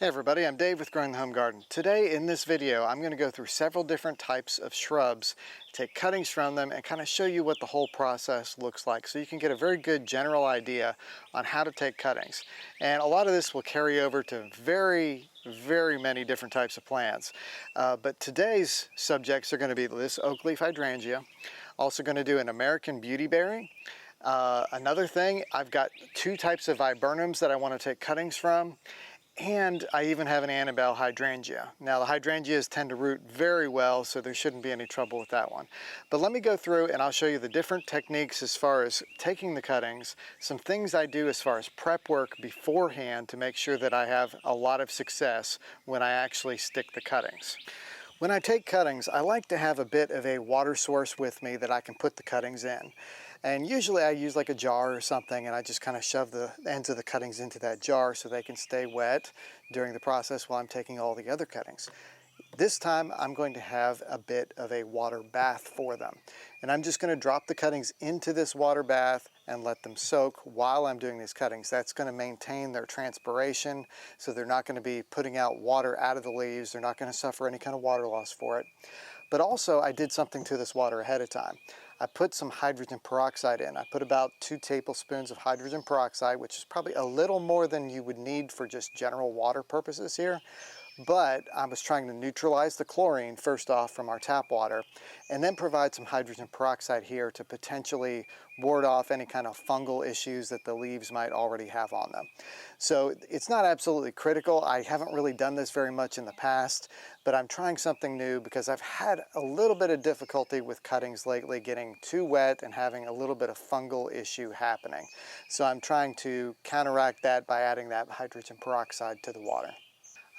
Hey everybody, I'm Dave with Growing the Home Garden. Today in this video I'm going to go through several different types of shrubs, take cuttings from them, and kind of show you what the whole process looks like so you can get a very good general idea on how to take cuttings. And a lot of this will carry over to very many different types of plants. But today's subjects are going to be this Oakleaf Hydrangea, also going to do an American Beautyberry. Another thing, I've got two types of Viburnums that I want to take cuttings from. And I even have an Annabelle Hydrangea. Now the hydrangeas tend to root very well, so there shouldn't be any trouble with that one. But let me go through and I'll show you the different techniques as far as taking the cuttings, some things I do as far as prep work beforehand to make sure that I have a lot of success when I actually stick the cuttings. When I take cuttings, I like to have a bit of a water source with me that I can put the cuttings in. And usually I use like a jar or something, and I just kind of shove the ends of the cuttings into that jar so they can stay wet during the process while I'm taking all the other cuttings. This time I'm going to have a bit of a water bath for them. And I'm just going to drop the cuttings into this water bath and let them soak while I'm doing these cuttings. That's going to maintain their transpiration, so they're not going to be putting out water out of the leaves. They're not going to suffer any kind of water loss for it. But also I did something to this water ahead of time. I put some hydrogen peroxide in. I put about 2 tablespoons of hydrogen peroxide, which is probably a little more than you would need for just general water purposes here. But I was trying to neutralize the chlorine first off from our tap water, and then provide some hydrogen peroxide here to potentially ward off any kind of fungal issues that the leaves might already have on them. So it's not absolutely critical. I haven't really done this very much in the past, but I'm trying something new because I've had a little bit of difficulty with cuttings lately getting too wet and having a little bit of fungal issue happening. So I'm trying to counteract that by adding that hydrogen peroxide to the water.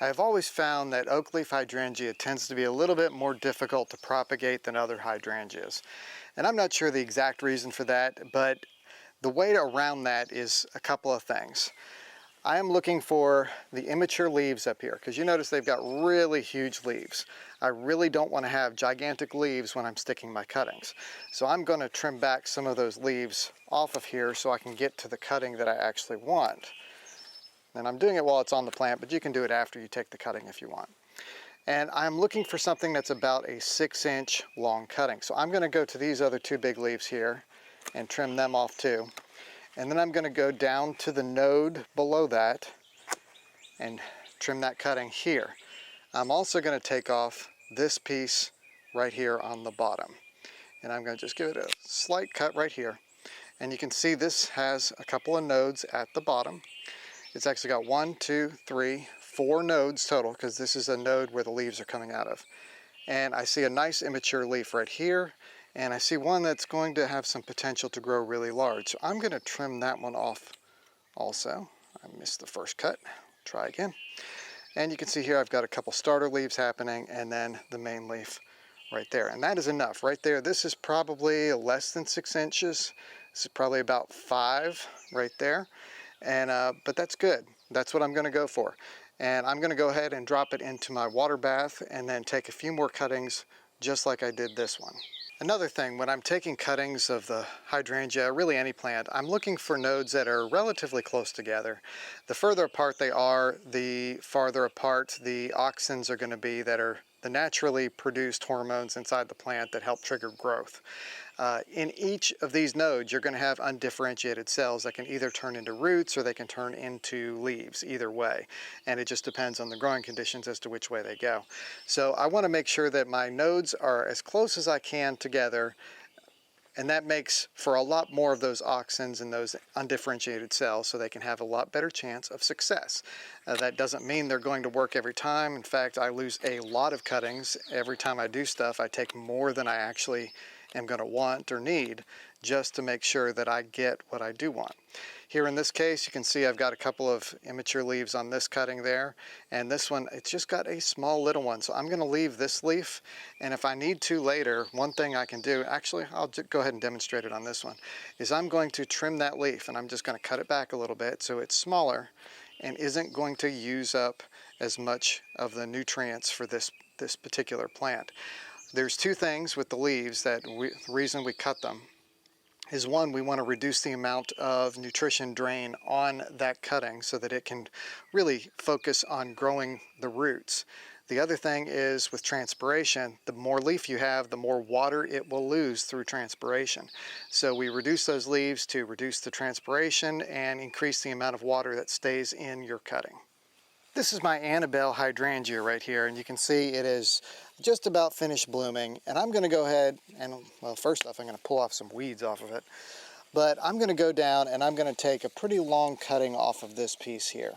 I've always found that Oakleaf Hydrangea tends to be a little bit more difficult to propagate than other hydrangeas. And I'm not sure the exact reason for that, but the way around that is a couple of things. I am looking for the immature leaves up here, because you notice they've got really huge leaves. I really don't want to have gigantic leaves when I'm sticking my cuttings. So I'm going to trim back some of those leaves off of here so I can get to the cutting that I actually want. And I'm doing it while it's on the plant, but you can do it after you take the cutting if you want. And I'm looking for something that's about a 6-inch long cutting. So I'm going to go to these other 2 big leaves here and trim them off too. And then I'm going to go down to the node below that and trim that cutting here. I'm also going to take off this piece right here on the bottom. And I'm going to just give it a slight cut right here. And you can see this has a couple of nodes at the bottom. It's actually got 1, 2, 3, 4 nodes total, because this is a node where the leaves are coming out of. And I see a nice immature leaf right here, and I see one that's going to have some potential to grow really large. So I'm going to trim that one off also. I missed the first cut. Try again. And you can see here I've got a couple starter leaves happening, and then the main leaf right there. And that is enough right there. This is probably less than 6 inches. This is probably about 5 right there. And but that's good. That's what I'm going to go for. And I'm going to go ahead and drop it into my water bath and then take a few more cuttings just like I did this one. Another thing, when I'm taking cuttings of the hydrangea, really any plant, I'm looking for nodes that are relatively close together. The further apart they are, the farther apart the auxins are going to be that are the naturally produced hormones inside the plant that help trigger growth. In each of these nodes, you're going to have undifferentiated cells that can either turn into roots or they can turn into leaves, either way. And it just depends on the growing conditions as to which way they go. So I want to make sure that my nodes are as close as I can together, and that makes for a lot more of those auxins and those undifferentiated cells, so they can have a lot better chance of success. That doesn't mean they're going to work every time. In fact, I lose a lot of cuttings every time I do stuff. I take more than I actually am going to want or need, just to make sure that I get what I do want. Here in this case, you can see I've got a couple of immature leaves on this cutting there, and this one, it's just got a small little one. So I'm going to leave this leaf, and if I need to later, one thing I can do, actually I'll go ahead and demonstrate it on this one, is I'm going to trim that leaf, and I'm just going to cut it back a little bit so it's smaller and isn't going to use up as much of the nutrients for this particular plant. There's 2 things with the leaves that the reason we cut them is one, we want to reduce the amount of nutrition drain on that cutting so that it can really focus on growing the roots. The other thing is with transpiration, the more leaf you have, the more water it will lose through transpiration. So we reduce those leaves to reduce the transpiration and increase the amount of water that stays in your cutting. This is my Annabelle Hydrangea right here, and you can see it is just about finished blooming. And I'm going to go ahead and, well, first off, I'm going to pull off some weeds off of it. But I'm going to go down and I'm going to take a pretty long cutting off of this piece here.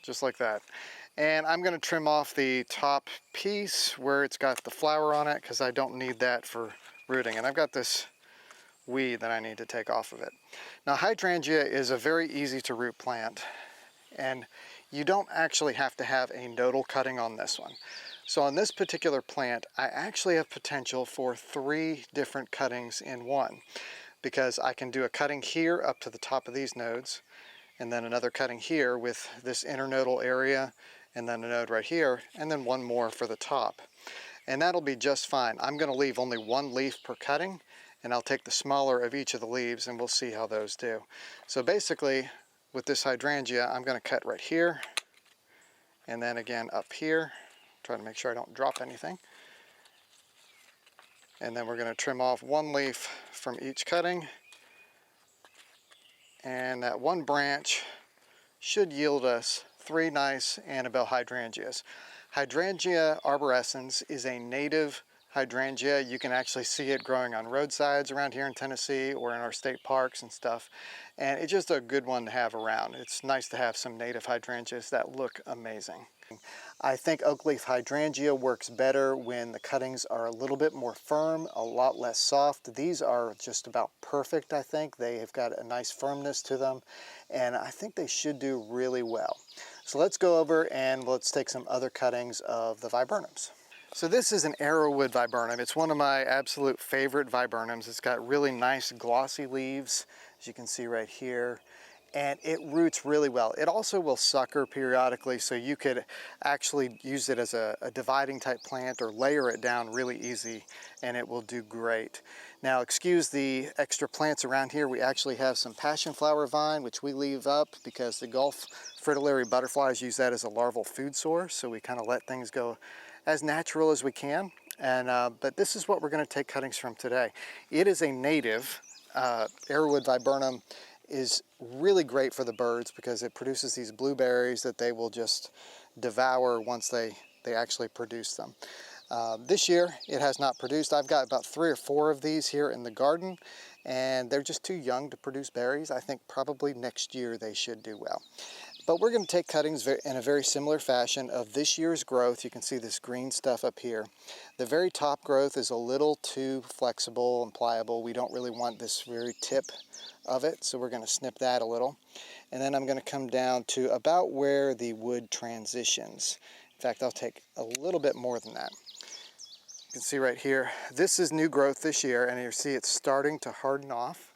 Just like that. And I'm going to trim off the top piece where it's got the flower on it because I don't need that for rooting. And I've got this weed that I need to take off of it. Now, hydrangea is a very easy to root plant, and you don't actually have to have a nodal cutting on this one. So on this particular plant, I actually have potential for 3 different cuttings in one, because I can do a cutting here up to the top of these nodes, and then another cutting here with this internodal area, and then a node right here, and then one more for the top. And that'll be just fine. I'm going to leave only 1 leaf per cutting, and I'll take the smaller of each of the leaves and we'll see how those do. So basically, with this hydrangea, I'm going to cut right here, and then again up here, try to make sure I don't drop anything. And then we're going to trim off 1 leaf from each cutting, and that 1 branch should yield us 3 nice Annabelle hydrangeas. Hydrangea arborescens is a native hydrangea. You can actually see it growing on roadsides around here in Tennessee or in our state parks and stuff. And it's just a good one to have around. It's nice to have some native hydrangeas that look amazing. I think Oakleaf Hydrangea works better when the cuttings are a little bit more firm, a lot less soft. These are just about perfect, I think. They have got a nice firmness to them, and I think they should do really well. So let's go over and let's take some other cuttings of the viburnums. So this is an Arrowwood Viburnum. It's one of my absolute favorite viburnums. It's got really nice glossy leaves, as you can see right here, and it roots really well. It also will sucker periodically, so you could actually use it as a dividing type plant or layer it down really easy, and it will do great. Now, excuse the extra plants around here. We actually have some passion flower vine, which we leave up because the Gulf fritillary butterflies use that as a larval food source, so we kind of let things go as natural as we can. And but this is what we're going to take cuttings from today. It is a native. Arrowwood Viburnum is really great for the birds because it produces these blueberries that they will just devour once they actually produce them. This year it has not produced. I've got about 3 or 4 of these here in the garden, and they're just too young to produce berries. I think probably next year they should do well. But we're going to take cuttings in a very similar fashion of this year's growth. You can see this green stuff up here. The very top growth is a little too flexible and pliable. We don't really want this very tip of it, so we're going to snip that a little. And then I'm going to come down to about where the wood transitions. In fact, I'll take a little bit more than that. You can see right here, this is new growth this year, and you see it's starting to harden off.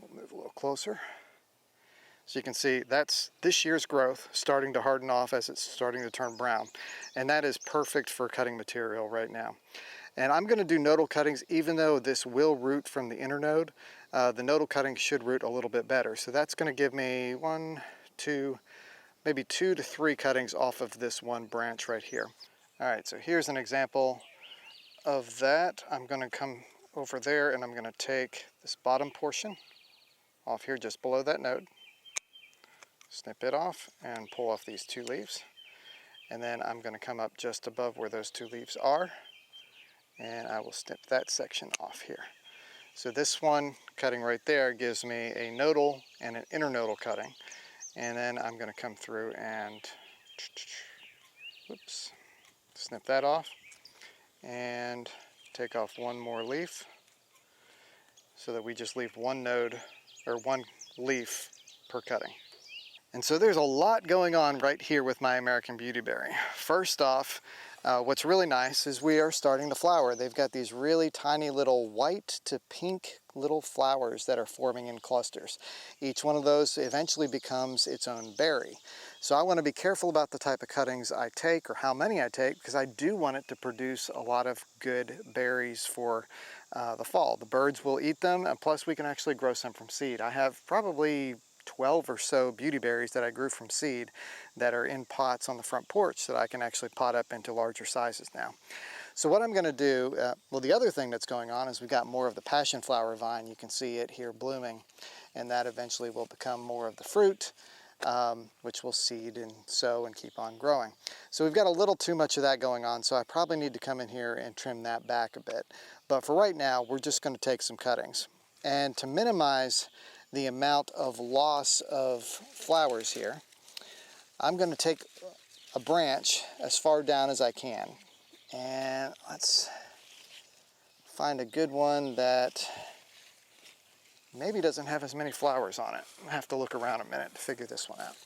We'll move a little closer. So you can see that's this year's growth starting to harden off as it's starting to turn brown. And that is perfect for cutting material right now. And I'm going to do nodal cuttings, even though this will root from the internode. The nodal cutting should root a little bit better. So that's going to give me 1, 2, maybe 2 to 3 cuttings off of this 1 branch right here. All right, so here's an example of that. I'm going to come over there and I'm going to take this bottom portion off here just below that node. Snip it off and pull off these 2 leaves. And then I'm going to come up just above where those 2 leaves are, and I will snip that section off here. So this one cutting right there gives me a nodal and an internodal cutting. And then I'm going to come through and whoops, snip that off and take off 1 more leaf so that we just leave 1 node or 1 leaf per cutting. And so there's a lot going on right here with my American Beautyberry. First off, What's really nice is we are starting to flower. They've got these really tiny little white to pink little flowers that are forming in clusters. Each one of those eventually becomes its own berry. So I want to be careful about the type of cuttings I take or how many I take, because I do want it to produce a lot of good berries for the fall. The birds will eat them, and plus we can actually grow some from seed. I have probably 12 or so beautyberries that I grew from seed that are in pots on the front porch that I can actually pot up into larger sizes now. So what I'm going to do, well, the other thing that's going on is we've got more of the passion flower vine. You can see it here blooming, and that eventually will become more of the fruit, which will seed and sow and keep on growing. So we've got a little too much of that going on, so I probably need to come in here and trim that back a bit. But for right now, we're just going to take some cuttings. And to minimize the amount of loss of flowers here, I'm going to take a branch as far down as I can. And let's find a good one that maybe doesn't have as many flowers on it. I'll have to look around a minute to figure this one out.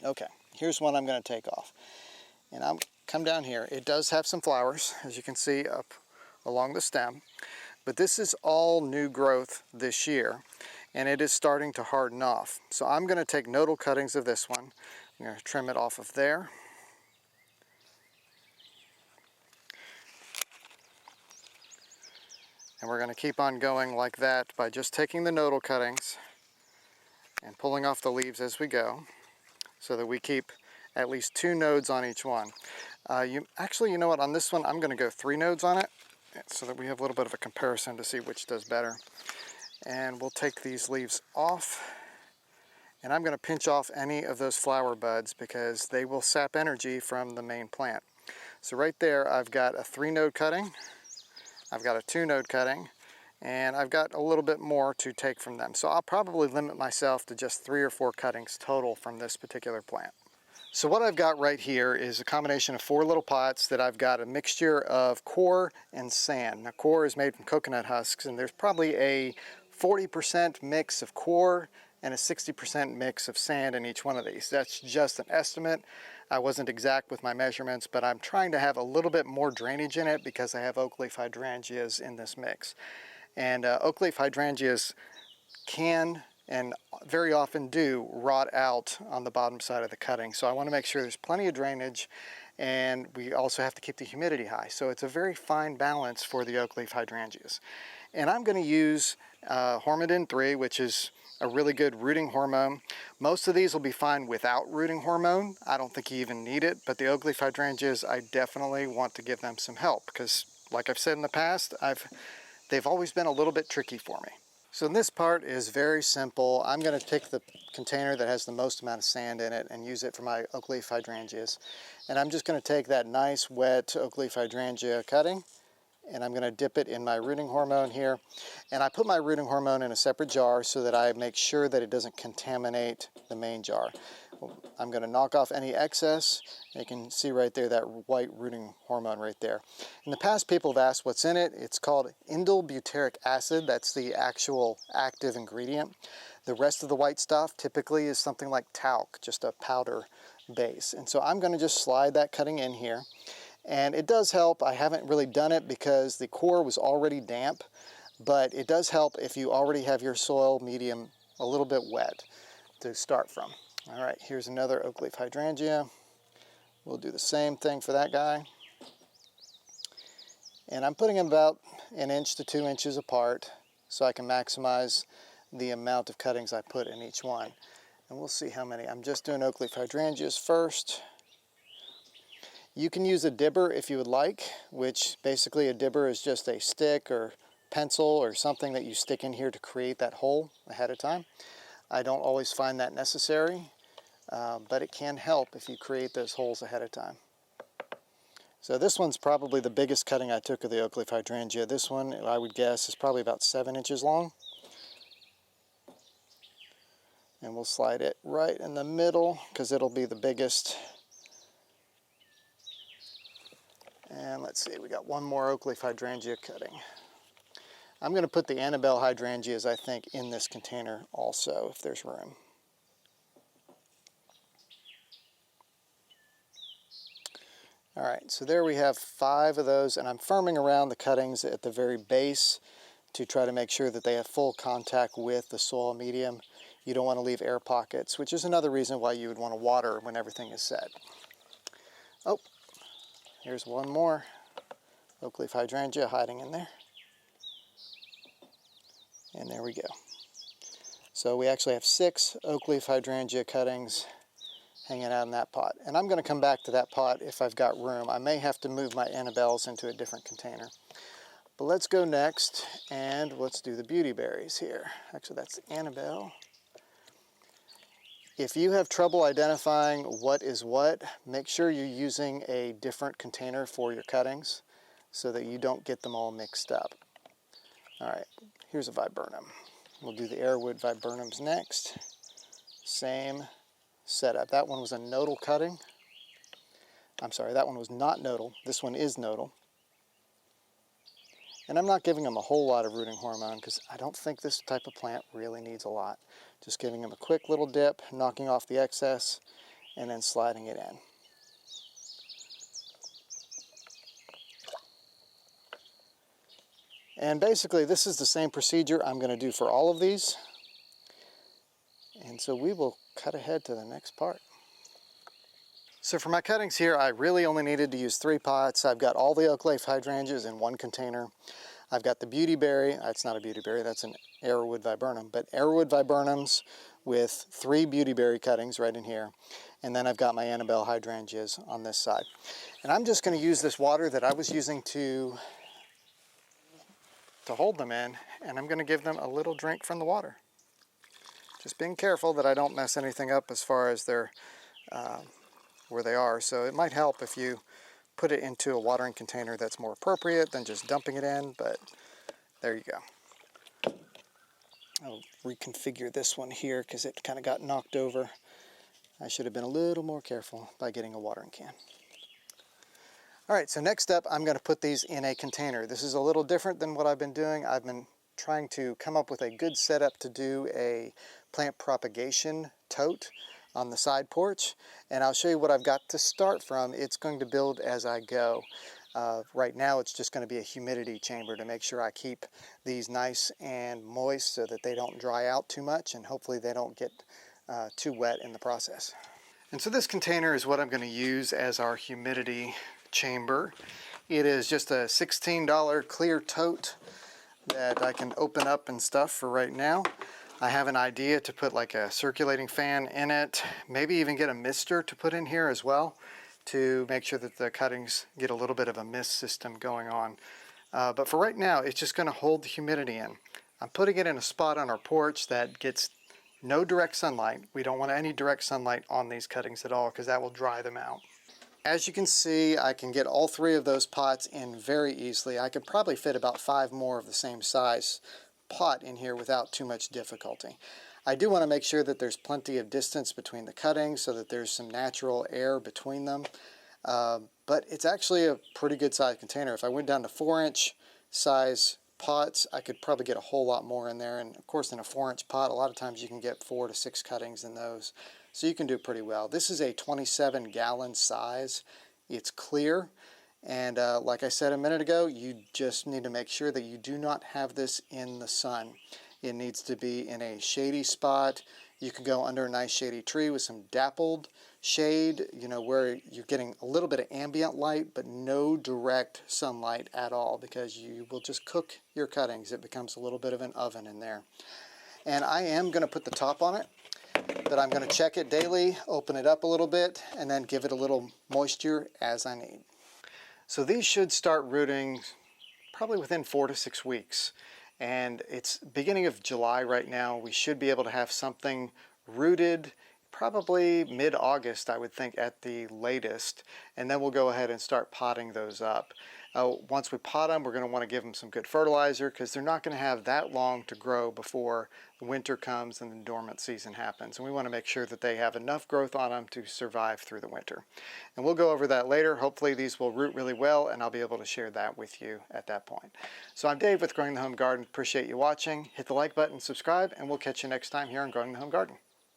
Okay, here's one I'm going to take off. And I'll come down here. It does have some flowers, as you can see up along the stem. But this is all new growth this year, and it is starting to harden off. So I'm going to take nodal cuttings of this one. I'm going to trim it off of there. And we're going to keep on going like that by just taking the nodal cuttings and pulling off the leaves as we go, so that we keep at least 2 nodes on each one. Actually, you know what, on this one I'm going to go 3 nodes on it, so that we have a little bit of a comparison to see which does better. And we'll take these leaves off, and I'm going to pinch off any of those flower buds because they will sap energy from the main plant. So right there I've got a 3-node cutting, I've got a 2-node cutting, and I've got a little bit more to take from them. So I'll probably limit myself to just 3 or 4 cuttings total from this particular plant. So what I've got right here is a combination of 4 little pots that I've got a mixture of coir and sand. Now, coir is made from coconut husks, and there's probably a 40% mix of coir and a 60% mix of sand in each one of these. That's just an estimate. I wasn't exact with my measurements, but I'm trying to have a little bit more drainage in it because I have Oakleaf Hydrangeas in this mix. And Oakleaf Hydrangeas can and very often do rot out on the bottom side of the cutting. So I want to make sure there's plenty of drainage, and we also have to keep the humidity high. So it's a very fine balance for the Oakleaf Hydrangeas. And I'm going to use Hormodin 3, which is a really good rooting hormone. Most of these will be fine without rooting hormone. I don't think you even need it, but the Oakleaf Hydrangeas, I definitely want to give them some help because, like I've said in the past, they've always been a little bit tricky for me. So this part is very simple. I'm going to pick the container that has the most amount of sand in it and use it for my Oakleaf Hydrangeas. And I'm just going to take that nice wet Oakleaf Hydrangea cutting, and I'm going to dip it in my rooting hormone here. And I put my rooting hormone in a separate jar so that I make sure that it doesn't contaminate the main jar. I'm going to knock off any excess. You can see right there that white rooting hormone right there. In the past, people have asked what's in it. It's called indole butyric acid. That's the actual active ingredient. The rest of the white stuff typically is something like talc, just a powder base. And so I'm going to just slide that cutting in here. And it does help. I haven't really done it because the core was already damp, but it does help if you already have your soil medium a little bit wet to start from. All right, here's another Oakleaf Hydrangea. We'll do the same thing for that guy. And I'm putting them about 1 inch to 2 inches apart so I can maximize the amount of cuttings I put in each one. And we'll see how many. I'm just doing Oakleaf Hydrangeas first. You can use a dibber if you would like, which basically a dibber is just a stick or pencil or something that you stick in here to create that hole ahead of time. I don't always find that necessary, but it can help if you create those holes ahead of time. So this one's probably the biggest cutting I took of the Oakleaf Hydrangea. This one, I would guess, is probably about 7 inches long. And we'll slide it right in the middle because it'll be the biggest. And let's see, we got one more Oakleaf Hydrangea cutting. I'm going to put the Annabelle Hydrangeas, I think, in this container also, if there's room. All right, so there we have 5 of those, and I'm firming around the cuttings at the very base to try to make sure that they have full contact with the soil medium. You don't want to leave air pockets, which is another reason why you would want to water when everything is set. Oh, here's one more Oakleaf Hydrangea hiding in there. And there we go. So we actually have 6 Oakleaf Hydrangea cuttings hanging out in that pot. And I'm going to come back to that pot if I've got room. I may have to move my Annabelles into a different container. But let's go next and let's do the beautyberries here. Actually, that's Annabelle. If you have trouble identifying what is what, make sure you're using a different container for your cuttings so that you don't get them all mixed up. All right, here's a viburnum. We'll do the Arrowwood Viburnums next. Same setup. That one was a nodal cutting. I'm sorry, that one was not nodal. This one is nodal. And I'm not giving them a whole lot of rooting hormone because I don't think this type of plant really needs a lot. Just giving them a quick little dip, knocking off the excess, and then sliding it in. And basically this is the same procedure I'm going to do for all of these. And so we will cut ahead to the next part. So for my cuttings here, I really only needed to use 3 pots. I've got all the Oakleaf Hydrangeas in one container. I've got the beautyberry. It's not a beautyberry, that's an Arrowwood Viburnum, but Arrowwood Viburnums with 3 beautyberry cuttings right in here. And then I've got my Annabelle Hydrangeas on this side. And I'm just going to use this water that I was using to hold them in, and I'm going to give them a little drink from the water. Just being careful that I don't mess anything up as far as their where they are. So it might help if you put it into a watering container that's more appropriate than just dumping it in, but there you go. I'll reconfigure this one here because it kind of got knocked over. I should have been a little more careful by getting a watering can. All right, so next up, I'm going to put these in a container. This is a little different than what I've been doing. I've been trying to come up with a good setup to do a plant propagation tote on the side porch, and I'll show you what I've got to start from. It's going to build as I go. Right now it's just going to be a humidity chamber to make sure I keep these nice and moist so that they don't dry out too much, and hopefully they don't get too wet in the process. And so this container is what I'm going to use as our humidity chamber. It is just a $16 clear tote that I can open up and stuff for right now. I have an idea to put like a circulating fan in it, maybe even get a mister to put in here as well to make sure that the cuttings get a little bit of a mist system going on. But for right now, it's just going to hold the humidity in. I'm putting it in a spot on our porch that gets no direct sunlight. We don't want any direct sunlight on these cuttings at all because that will dry them out. As you can see, I can get all 3 of those pots in very easily. I could probably fit about 5 more of the same size pot in here without too much difficulty. I do want to make sure that there's plenty of distance between the cuttings so that there's some natural air between them. But it's actually a pretty good size container. If I went down to 4-inch size pots, I could probably get a whole lot more in there. And of course, in a 4-inch pot, a lot of times you can get 4 to 6 cuttings in those. So you can do pretty well. This is a 27-gallon size. It's clear. And like I said a minute ago, you just need to make sure that you do not have this in the sun. It needs to be in a shady spot. You can go under a nice shady tree with some dappled shade, you know, where you're getting a little bit of ambient light, but no direct sunlight at all, because you will just cook your cuttings. It becomes a little bit of an oven in there. And I am going to put the top on it, but I'm going to check it daily, open it up a little bit, and then give it a little moisture as I need. So these should start rooting probably within 4 to 6 weeks. And it's beginning of July right now. We should be able to have something rooted probably mid-August, I would think, at the latest. And then we'll go ahead and start potting those up. Once we pot them, we're going to want to give them some good fertilizer because they're not going to have that long to grow before winter comes and the dormant season happens. And we want to make sure that they have enough growth on them to survive through the winter. And we'll go over that later. Hopefully these will root really well, and I'll be able to share that with you at that point. So I'm Dave with Growing the Home Garden. Appreciate you watching. Hit the like button, subscribe, and we'll catch you next time here on Growing the Home Garden.